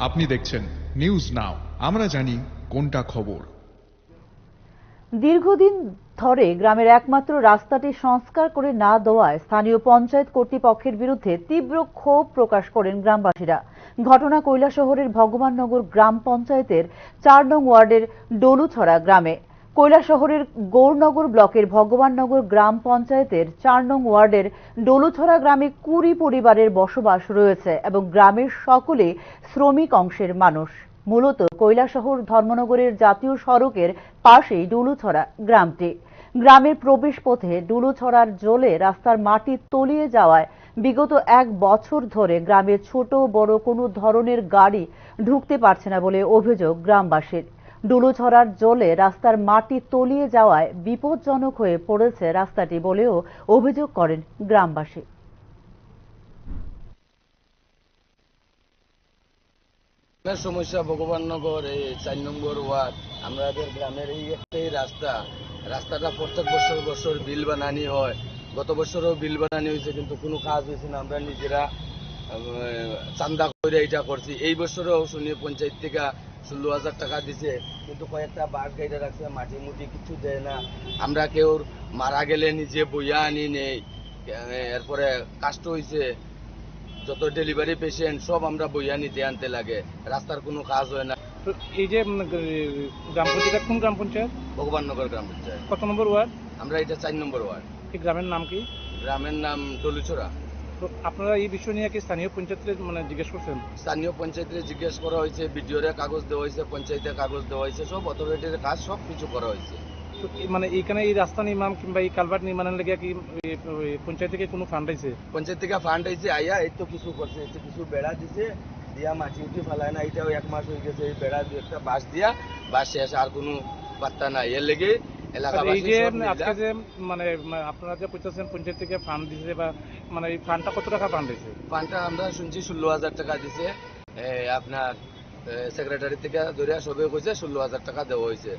আপনি দেখছেন news now, আমরা জানি কোনটা খবর। দীর্ঘদিন ধরে গ্রামের একমাত্র রাস্তাটি সংস্কার করে না দেওয়ায় স্থানীয় পঞ্চায়েত কর্তৃপক্ষের বিরুদ্ধে তীব্র ক্ষোভ প্রকাশ করেন গ্রামবাসীরা। ঘটনা কৈলাসহরের ভগবাননগর গ্রাম পঞ্চায়েতের ৪ নং ওয়ার্ডের ডলুছড়া গ্রামে। কৈলাসহরের গৌরনগর ব্লকের ভগবাননগর গ্রাম পঞ্চায়েতের ৪ নং ওয়ার্ডের ডলুছড়া গ্রামে ২০ পরিবারের বসবাস রয়েছে এবং গ্রামের সকলে শ্রমিক অংশের মানুষ। মূলত কৈলাসহর ধর্মনগরের জাতীয় সড়কের পাশেই ডুলুছড়া গ্রামটি। গ্রামের প্রবেশ পথে ডুলুছড়ার জলে রাস্তার মাটি তলিয়ে যাওয়ায় বিগত ১ বছর ধরে গ্রামে ছোট বড় কোনো ধরনের গাড়ি ঢুকতে পারছে না বলে অভিযোগ গ্রামবাসীর। ডুলুছড়ার জলে রাস্তার মাটি তলিয়ে যাওয়ায় বিপজ্জনক হয়ে পড়েছে রাস্তাটি বলেও অভিযোগ করেন গ্রামবাসী। সমস্যা ভগবাননগর এই ৪ নম্বর ওয়ার্ড, আমাদের গ্রামের এই একটাই রাস্তাটা প্রত্যেক বছর বিল বানানি হয়। গত বছরও বিল বানানি হয়েছে, কিন্তু কোনো কাজ হয়েছে না। আমরা নিজেরা চান্দা করে এটা করছি। এই বছরও শুনি পঞ্চায়েত থেকে ১৬,০০০ টাকা দিছে, কিন্তু কয়েকটা বাস গাইডে রাখছে, মাটি মুটি কিছু দেয় না। আমরা কেউ মারা গেলে নিজে বইয়া আনি নেই। এরপরে কাষ্ট হয়েছে, যত ডেলিভারি পেশেন্ট সব আমরা বইয়া নিতে আনতে লাগে, রাস্তার কোনো কাজ হয় না। তো এই যে গ্রাম পঞ্চায়েত, কোন গ্রাম পঞ্চায়েত? ভগবাননগর গ্রাম পঞ্চায়েত। কত নম্বর ওয়ার্ড? আমরা এটা ৪ নম্বর ওয়ার্ড। এই গ্রামের নাম কি? গ্রামের নাম ডলুছড়া। তো আপনারা এই বিষয় নিয়ে কি স্থানীয় পঞ্চায়েতের জিজ্ঞেস করছেন? স্থানীয় পঞ্চায়েতে জিজ্ঞেস করা হয়েছে, বিডিওরে কাগজ দেওয়া হয়েছে, পঞ্চায়েতে কাগজ দেওয়া হয়েছে, সব অথরিটির কাজ সব কিছু করা হয়েছে। তো এইখানে এই রাস্তা নির্মাণ কিংবা এই কালভার্ট নির্মাণের লেগে কি পঞ্চায়েত থেকে কোনো ফান্ড আইছে? পঞ্চায়েত থেকে ফান্ড আইছে, আইয়া এই তো কিছু করছে, কিছু বেড়া দিছে, দিয়া মাটি উঠি ফেলায় না। এটাও ১ মাস হয়ে গেছে, এই বেড়া দিয়ে একটা বাঁশ দিয়া, বাঁশ শেষ, আর কোনো পাত্তা নাই। এর লেগে এলাকাবাসী এই যে সব আজকে যে আপনারা যে পঞ্চায়েত থেকে ফান্ড দিছে, বা এই ফান্ডটা কত টাকা ফান্ড হয়েছে? ফান্ডটা আমরা শুনছি ১৬,০০০ টাকা দিছে। আপনার সেক্রেটারি থেকে ধরে সবে কইছে ১৬,০০০ টাকা দেওয়া হয়েছে।